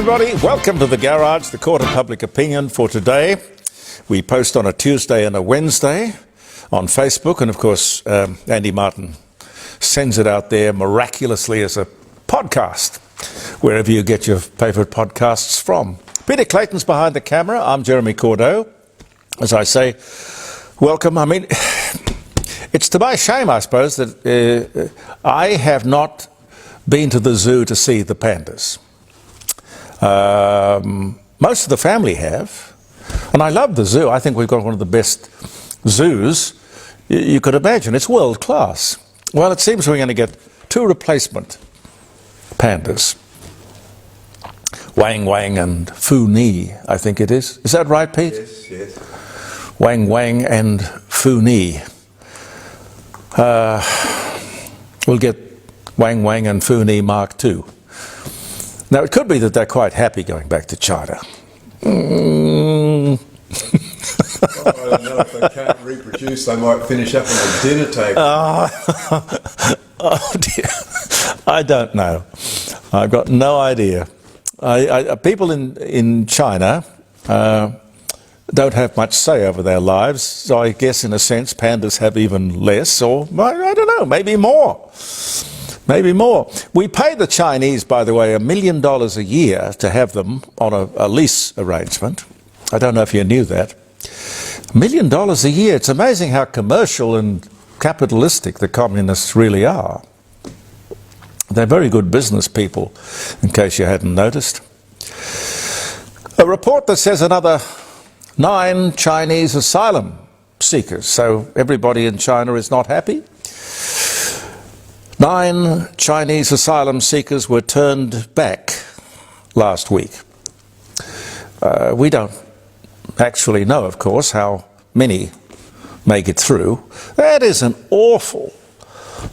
everybody. Welcome to The Garage, the court of public opinion for today. We post on a Tuesday and a Wednesday on Facebook, and of course, Andy Martin sends it out there miraculously as a podcast, wherever you get your favourite podcasts from. Peter Clayton's behind the camera. I'm Jeremy Cordeaux. As I say, welcome. I mean, it's to my shame, I suppose, that I have not been to the zoo to see the pandas. Most of the family have, and I love the zoo. I think we've got one of the best zoos you could imagine. It's world class. Well, it seems we're going to get two replacement pandas, Wang Wang and Fu Ni, I think it is. Is that right, Pete? Yes, yes. Wang Wang and Fu Ni. We'll get Wang Wang and Fu Ni Mark II. Now, it could be that they're quite happy going back to China. I don't know, if they can't reproduce, they might finish up on the dinner table. Oh dear, I don't know. I've got no idea. People in China don't have much say over their lives, so I guess in a sense pandas have even less, or I don't know, maybe more. Maybe more. We pay the Chinese, by the way, $1 million a year to have them on a lease arrangement. I don't know if you knew that. $1 million a year. It's amazing how commercial and capitalistic the communists really are. They're very good business people, in case you hadn't noticed. A report that says another 9 Chinese asylum seekers. So everybody in China is not happy. 9 Chinese asylum seekers were turned back last week. We don't actually know, of course, how many make it through. That is an awful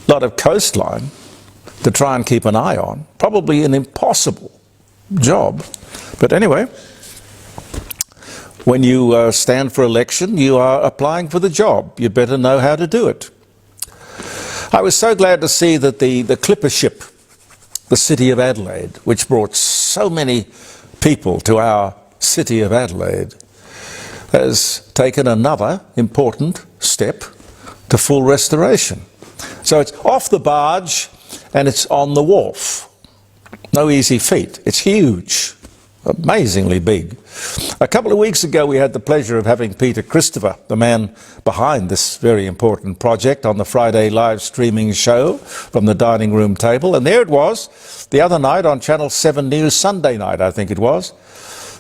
lot of coastline to try and keep an eye on. Probably an impossible job. But anyway, when you stand for election, you are applying for the job. You better know how to do it. I was so glad to see that the clipper ship, the City of Adelaide, which brought so many people to our City of Adelaide, has taken another important step to full restoration. So it's off the barge and it's on the wharf. No easy feat. It's huge, amazingly big. A couple of weeks ago we had the pleasure of having Peter Christopher, the man behind this very important project, on the Friday live streaming show from the dining room table. And there it was, the other night on Channel 7 News, Sunday night I think it was.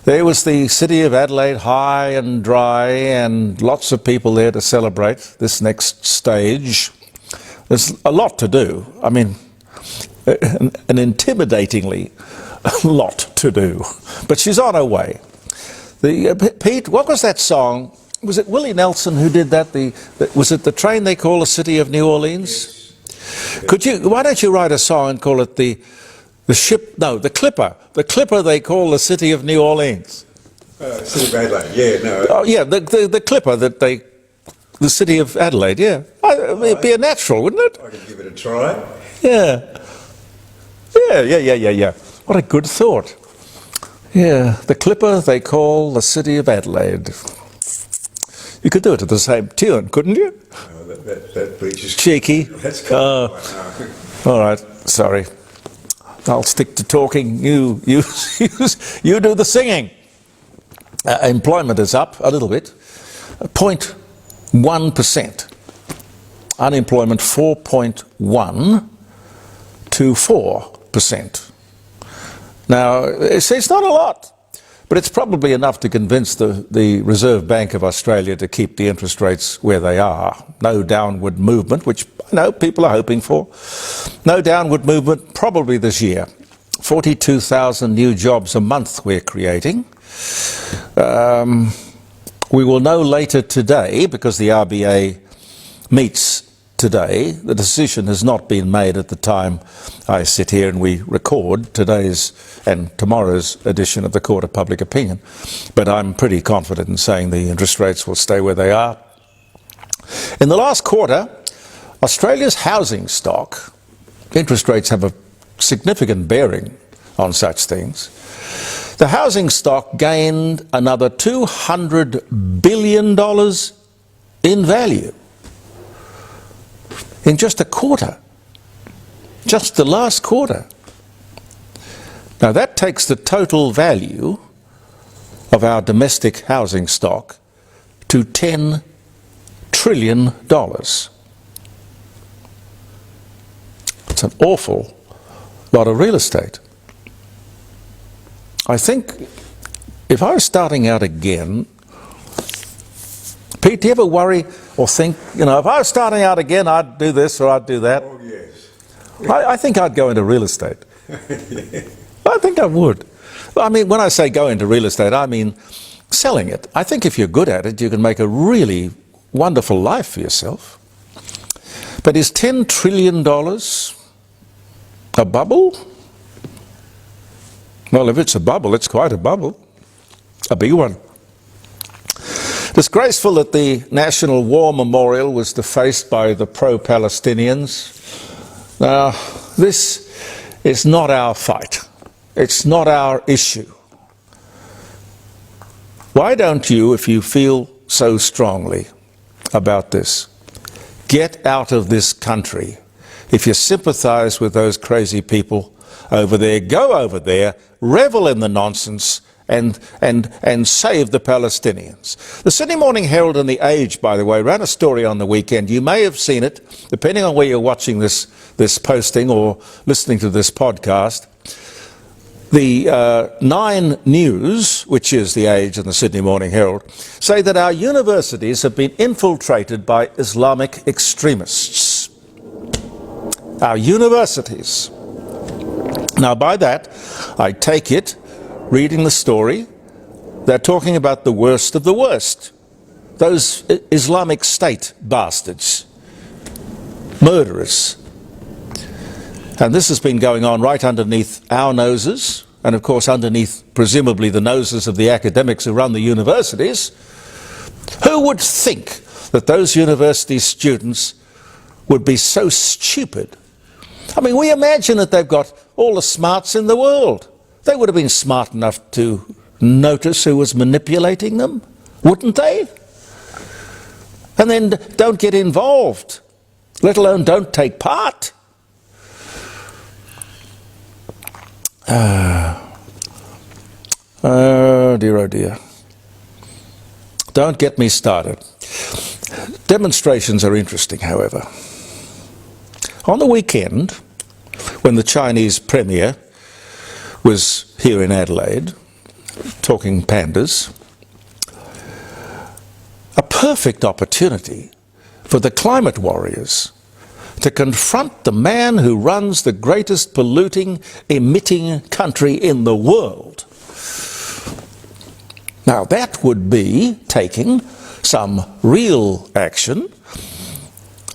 There was the City of Adelaide, high and dry, and lots of people there to celebrate this next stage. There's a lot to do. I mean, an intimidatingly lot to do. But she's on her way. Pete, what was that song? Was it Willie Nelson who did that? Was it the train they call the City of New Orleans? Yes. Why don't you write a song and call it the ship? No, the Clipper. The Clipper they call the City of New Orleans. City of Adelaide. Yeah, no. Oh yeah, the Clipper the City of Adelaide. Yeah, it'd be a natural, wouldn't it? I could give it a try. Yeah. What a good thought. Yeah, the Clipper they call the City of Adelaide. You could do it to the same tune, couldn't you? Oh, that beach is cheeky. That's cool. All right, sorry. I'll stick to talking. You do the singing. Employment is up a little bit, 0.1%. Unemployment 4.1 to 4%. Now, it's not a lot, but it's probably enough to convince the Reserve Bank of Australia to keep the interest rates where they are. No downward movement, which I know people are hoping for. No downward movement probably this year. 42,000 new jobs a month we're creating. We will know later today, because the RBA meets today. The decision has not been made at the time I sit here and we record today's and tomorrow's edition of the Court of Public Opinion. But I'm pretty confident in saying the interest rates will stay where they are. In the last quarter, Australia's housing stock, interest rates have a significant bearing on such things. the housing stock gained another $200 billion in value in just a quarter, just the last quarter. Now that takes the total value of our domestic housing stock to $10 trillion. It's an awful lot of real estate. I think if I was starting out again, Pete, do you ever worry or think, if I was starting out again, I'd do this or I'd do that? Oh, yes. I think I'd go into real estate. I think I would. I mean, when I say go into real estate, I mean selling it. I think if you're good at it, you can make a really wonderful life for yourself. But is $10 trillion a bubble? Well, if it's a bubble, it's quite a bubble. A big one. Disgraceful that the National War Memorial was defaced by the pro-Palestinians. Now, this is not our fight. It's not our issue. Why don't you, if you feel so strongly about this, get out of this country? If you sympathize with those crazy people over there, go over there, revel in the nonsense, and save the Palestinians. The Sydney Morning Herald and The Age, by the way, ran a story on the weekend. You may have seen it, depending on where you're watching this posting or listening to this podcast. The 9 News, which is The Age and the Sydney Morning Herald, say that our universities have been infiltrated by Islamic extremists. Our universities. Now, by that, I take it, reading the story, they're talking about the worst of the worst. Those Islamic State bastards. Murderers. And this has been going on right underneath our noses, and of course underneath, presumably, the noses of the academics who run the universities. Who would think that those university students would be so stupid? I mean, we imagine that they've got all the smarts in the world. They would have been smart enough to notice who was manipulating them, wouldn't they? And then don't get involved, let alone don't take part. Oh dear, oh dear. Don't get me started. Demonstrations are interesting, however. On the weekend, when the Chinese Premier was here in Adelaide, talking pandas, a perfect opportunity for the climate warriors to confront the man who runs the greatest polluting, emitting country in the world. Now that would be taking some real action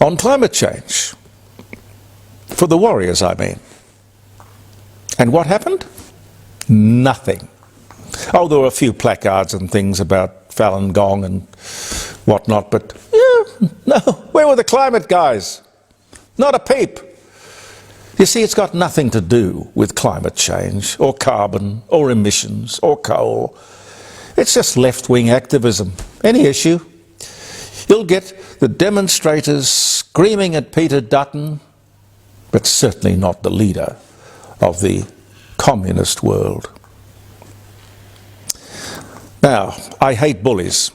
on climate change. For the warriors, I mean. And what happened? Nothing. Oh, there were a few placards and things about Falun Gong and whatnot, but no, where were the climate guys? Not a peep. You see, it's got nothing to do with climate change, or carbon, or emissions, or coal. It's just left-wing activism. Any issue. You'll get the demonstrators screaming at Peter Dutton, but certainly not the leader of the communist world. Now, I hate bullies.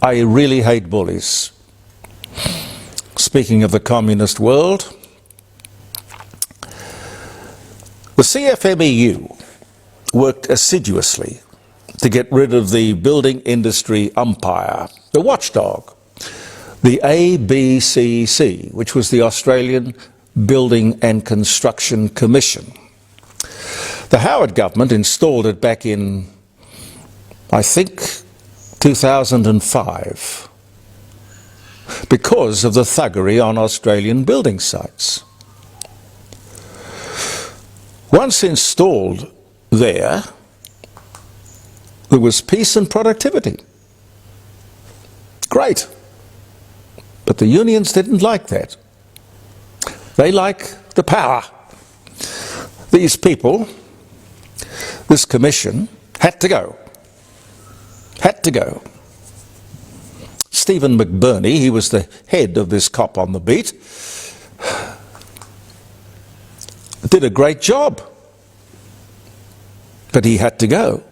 I really hate bullies. Speaking of the communist world, the CFMEU worked assiduously to get rid of the building industry umpire, the watchdog, the ABCC, which was the Australian Building and Construction Commission. The Howard government installed it back in, I think, 2005, because of the thuggery on Australian building sites. Once installed there was peace and productivity. Great. But the unions didn't like that. They like the power. These people, this commission had to go. Had to go. Stephen McBurney, he was the head of this cop on the beat, did a great job. But he had to go.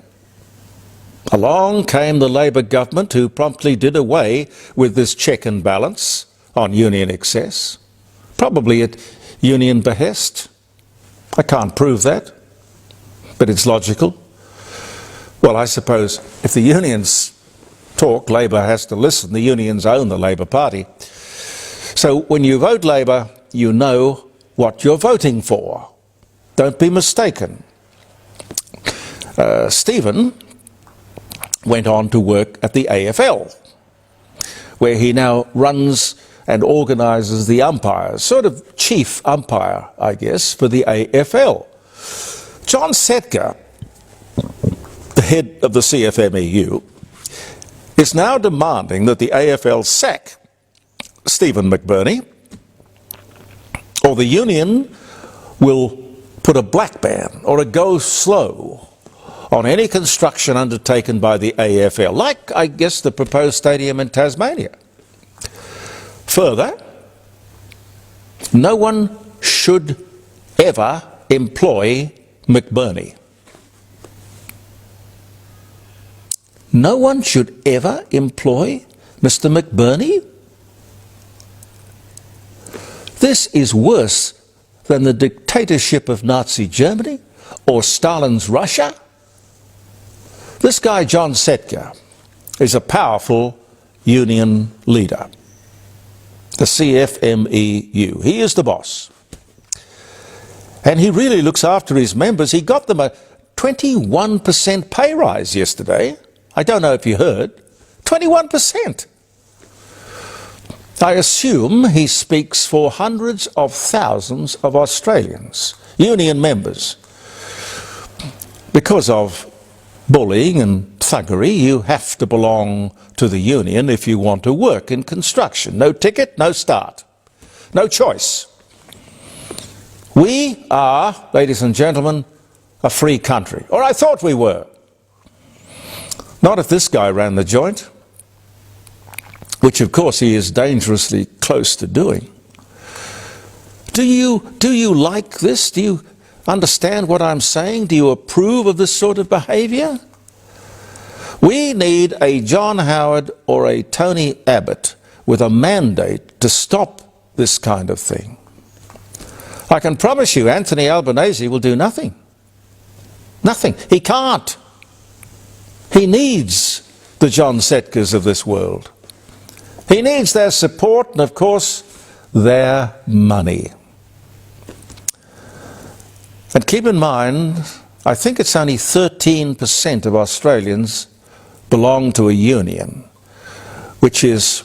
Along came the Labor government, who promptly did away with this check and balance on union excess, probably at union behest. I can't prove that, but it's logical. Well, I suppose if the unions talk, Labor has to listen. The unions own the Labor Party. So when you vote Labor, you know what you're voting for. Don't be mistaken. Stephen went on to work at the AFL, where he now runs and organises the umpires, sort of chief umpire, I guess, for the AFL. John Setka, the head of the CFMEU, is now demanding that the AFL sack Stephen McBurney, or the union will put a black ban or a go slow on any construction undertaken by the AFL, like, I guess, the proposed stadium in Tasmania. Further, no one should ever employ McBurney. No one should ever employ Mr. McBurney? This is worse than the dictatorship of Nazi Germany or Stalin's Russia. This guy, John Setka, is a powerful union leader, the CFMEU. He is the boss. And he really looks after his members. He got them a 21% pay rise yesterday. I don't know if you heard. 21%. I assume he speaks for hundreds of thousands of Australians, union members. Because of bullying and thuggery, you have to belong to the union if you want to work in construction. No ticket, no start. No choice. We are, ladies and gentlemen, a free country. Or I thought we were. Not if this guy ran the joint, which of course he is dangerously close to doing. Do you like this? Do you understand what I'm saying? Do you approve of this sort of behaviour? We need a John Howard or a Tony Abbott with a mandate to stop this kind of thing. I can promise you Anthony Albanese will do nothing. Nothing. He can't. He needs the John Setkas of this world. He needs their support and, of course, their money. And keep in mind, I think it's only 13% of Australians belong to a union, which is,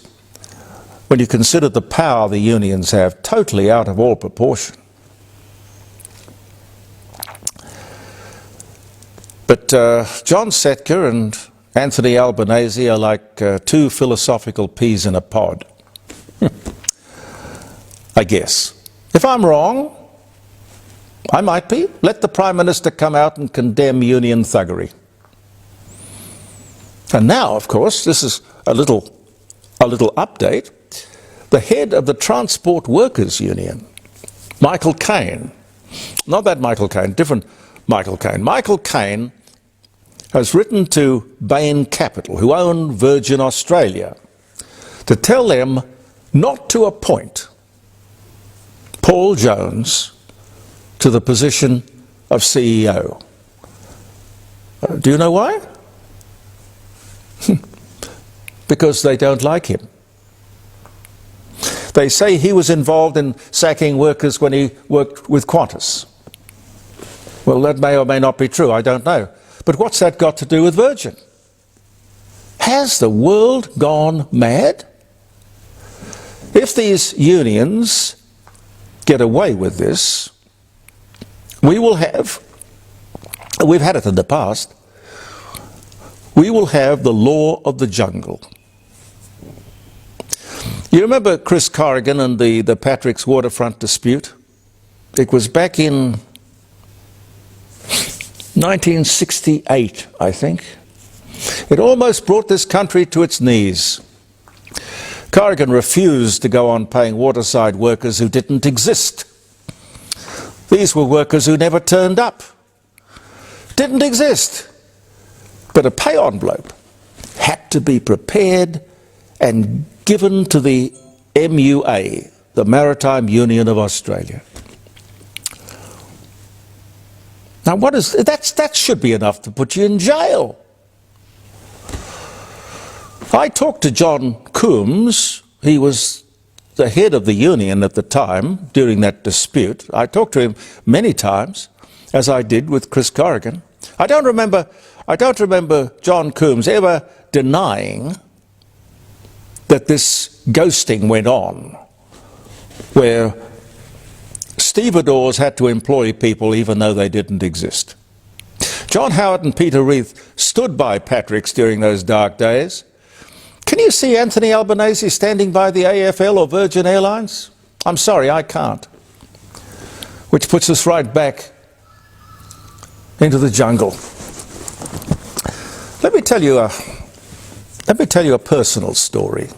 when you consider the power the unions have, totally out of all proportion. But John Setka and Anthony Albanese are like two philosophical peas in a pod. I guess. If I'm wrong, I might be. Let the Prime Minister come out and condemn union thuggery. And now, of course, this is a little update. The head of the Transport Workers Union, Michael Caine, not that Michael Caine, different Michael Caine. Michael Caine has written to Bain Capital, who own Virgin Australia, to tell them not to appoint Paul Jones to the position of CEO. Do you know why? Because they don't like him. They say he was involved in sacking workers when he worked with Qantas. Well, that may or may not be true, I don't know. But what's that got to do with Virgin? Has the world gone mad? If these unions get away with this, we will have, we've had it in the past, we will have the law of the jungle. You remember Chris Corrigan and the Patrick's waterfront dispute? It was back in 1968, I think. It almost brought this country to its knees. Corrigan refused to go on paying waterside workers who didn't exist. These were workers who never turned up. Didn't exist. But a pay envelope had to be prepared and given to the MUA, the Maritime Union of Australia. Now that should be enough to put you in jail. I talked to John Coombs. He was the head of the union at the time during that dispute. I talked to him many times, as I did with Chris Corrigan. I don't remember John Coombs ever denying that this ghosting went on, where stevedores had to employ people even though they didn't exist. John Howard and Peter Reith stood by Patrick's during those dark days. Can you see Anthony Albanese standing by the AFL or Virgin Airlines? I'm sorry, I can't. Which puts us right back into the jungle. Let me tell you a personal story.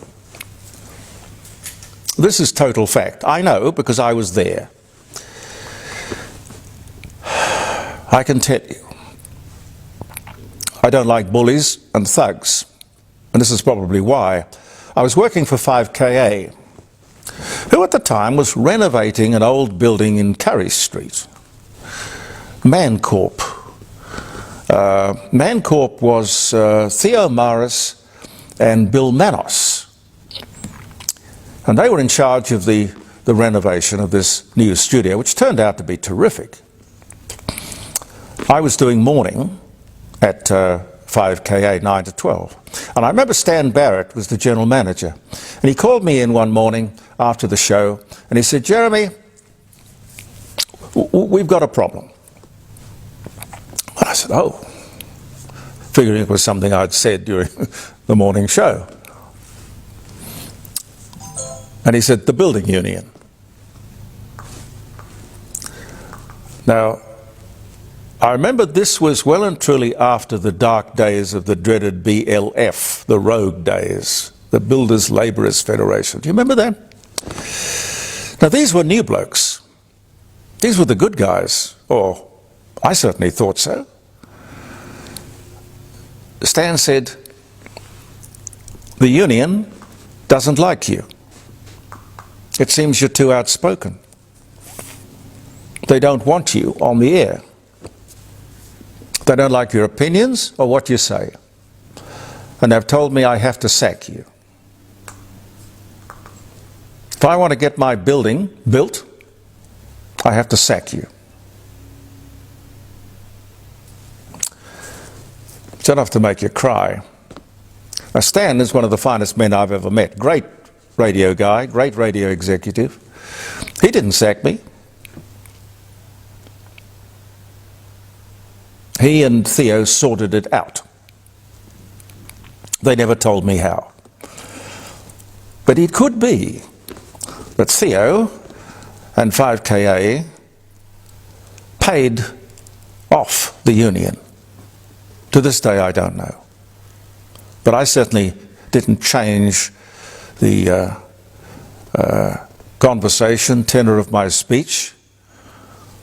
This is total fact. I know because I was there. I can tell you, I don't like bullies and thugs. And this is probably why. I was working for 5KA, who at the time was renovating an old building in Curry Street. Mancorp. Mancorp was Theo Morris and Bill Manos. And they were in charge of the renovation of this new studio, which turned out to be terrific. I was doing morning at 5KA, 9 to 12. And I remember Stan Barrett was the general manager. And he called me in one morning after the show, and he said, Jeremy, we've got a problem. And I said, oh, figuring it was something I'd said during the morning show. And he said, the building union. Now, I remember this was well and truly after the dark days of the dreaded BLF, the rogue days, the Builders Labourers Federation. Do you remember that? Now, these were new blokes. These were the good guys, or I certainly thought so. Stan said, the union doesn't like you. It seems you're too outspoken. They don't want you on the air. They don't like your opinions or what you say. And they've told me I have to sack you. If I want to get my building built, I have to sack you. It's enough to make you cry. Now, Stan is one of the finest men I've ever met. Great radio guy, great radio executive. He didn't sack me. He and Theo sorted it out. They never told me how. But it could be that Theo and 5KA paid off the union. To this day, I don't know. But I certainly didn't change the conversation, tenor of my speech,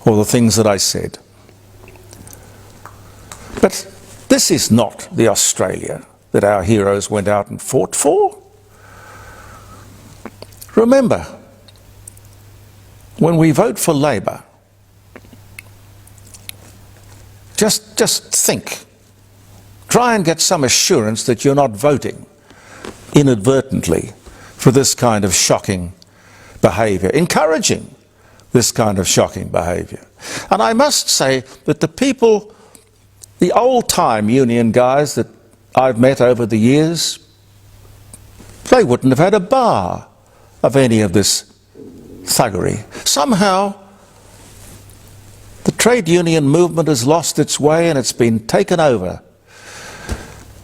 or the things that I said. But this is not the Australia that our heroes went out and fought for. Remember, when we vote for Labor, just think. Try and get some assurance that you're not voting inadvertently for this kind of shocking behaviour, encouraging this kind of shocking behaviour. And I must say that the people, the old-time union guys that I've met over the years, they wouldn't have had a bar of any of this thuggery. Somehow, the trade union movement has lost its way and it's been taken over,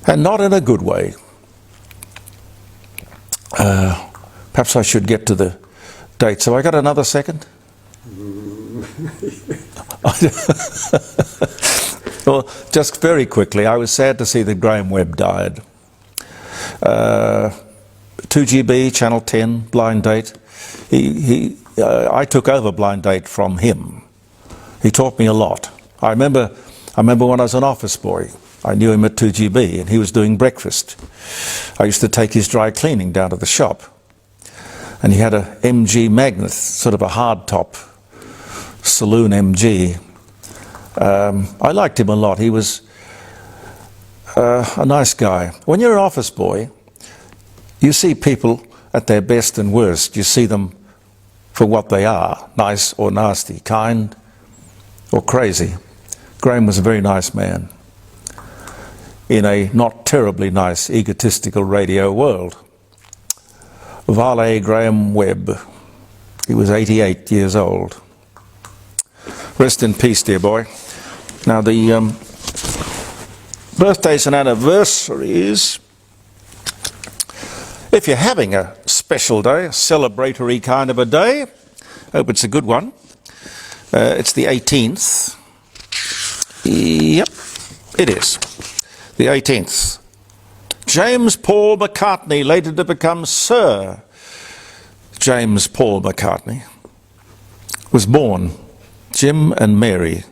and not in a good way. Perhaps I should get to the dates. Have I got another second? Well, just very quickly, I was sad to see that Graham Webb died. 2GB, Channel 10, Blind Date. I took over Blind Date from him. He taught me a lot. I remember when I was an office boy, I knew him at 2GB, and he was doing breakfast. I used to take his dry cleaning down to the shop, and he had a MG Magnus, sort of a hard top saloon MG. I liked him a lot. He was a nice guy. When you're an office boy, you see people at their best and worst. You see them for what they are, nice or nasty, kind or crazy. Graham was a very nice man in a not terribly nice, egotistical radio world. Vale Graham Webb. He was 88 years old. Rest in peace, dear boy. Now, the birthdays and anniversaries, if you're having a special day, a celebratory kind of a day, hope it's a good one. It's the 18th. Yep, it is. The 18th. James Paul McCartney, later to become Sir James Paul McCartney, was born, Jim and Mary,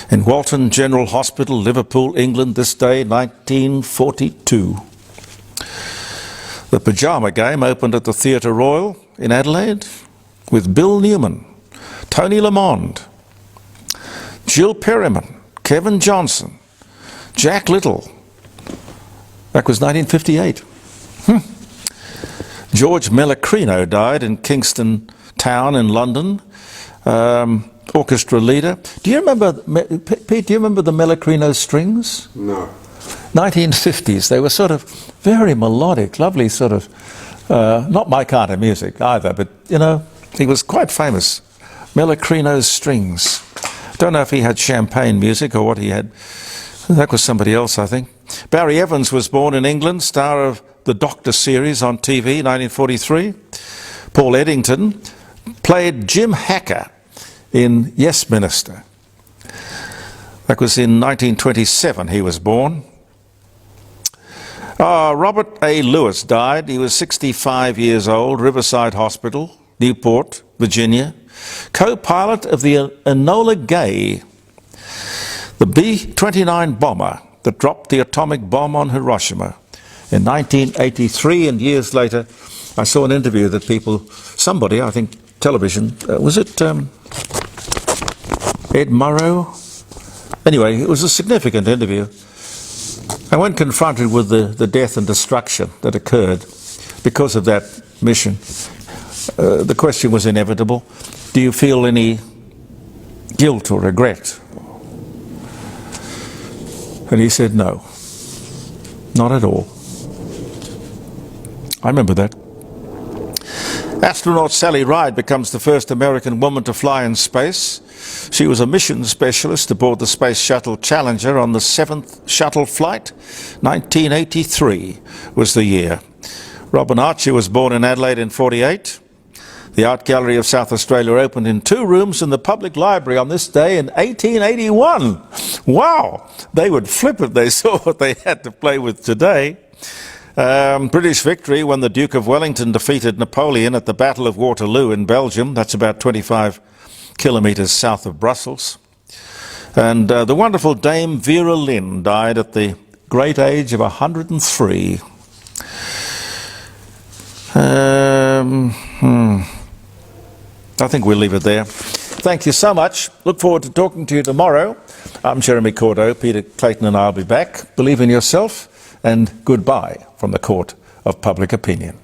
in Walton General Hospital, Liverpool, England, this day, 1942. The Pyjama Game opened at the Theatre Royal in Adelaide with Bill Newman, Tony Lamond, Jill Perryman, Kevin Johnson, Jack Little. That was 1958. George Mellecrino died in Kingston Town in London. Orchestra leader. Do you remember, Pete, do you remember the Mellecrino strings? No. 1950s. They were sort of very melodic, lovely sort of, not my kind of music either, but, you know, he was quite famous. Mellecrino's strings. Don't know if he had champagne music or what he had. That was somebody else, I think. Barry Evans was born in England, star of the Doctor series on TV, 1943. Paul Eddington played Jim Hacker in Yes Minister. That was in 1927 he was born. Robert A. Lewis died. He was 65 years old, Riverside Hospital, Newport, Virginia. Co-pilot of the Enola Gay, the B-29 bomber that dropped the atomic bomb on Hiroshima in 1983, and years later I saw an interview that somebody, I think television, was it Ed Murrow? Anyway, it was a significant interview. And when confronted with the death and destruction that occurred because of that mission, the question was inevitable. Do you feel any guilt or regret? And he said, no, not at all. I remember that. Astronaut Sally Ride becomes the first American woman to fly in space. She was a mission specialist aboard the Space Shuttle Challenger on the 7th shuttle flight. 1983 was the year. Robin Archer was born in Adelaide in 1948. The Art Gallery of South Australia opened in 2 rooms in the public library on this day in 1881. Wow! They would flip if they saw what they had to play with today. British victory when the Duke of Wellington defeated Napoleon at the Battle of Waterloo in Belgium. That's about 25 kilometres south of Brussels. And the wonderful Dame Vera Lynn died at the great age of 103. I think we'll leave it there. Thank you so much. Look forward to talking to you tomorrow. I'm Jeremy Cordeaux. Peter Clayton and I will be back. Believe in yourself, and goodbye from the Court of Public Opinion.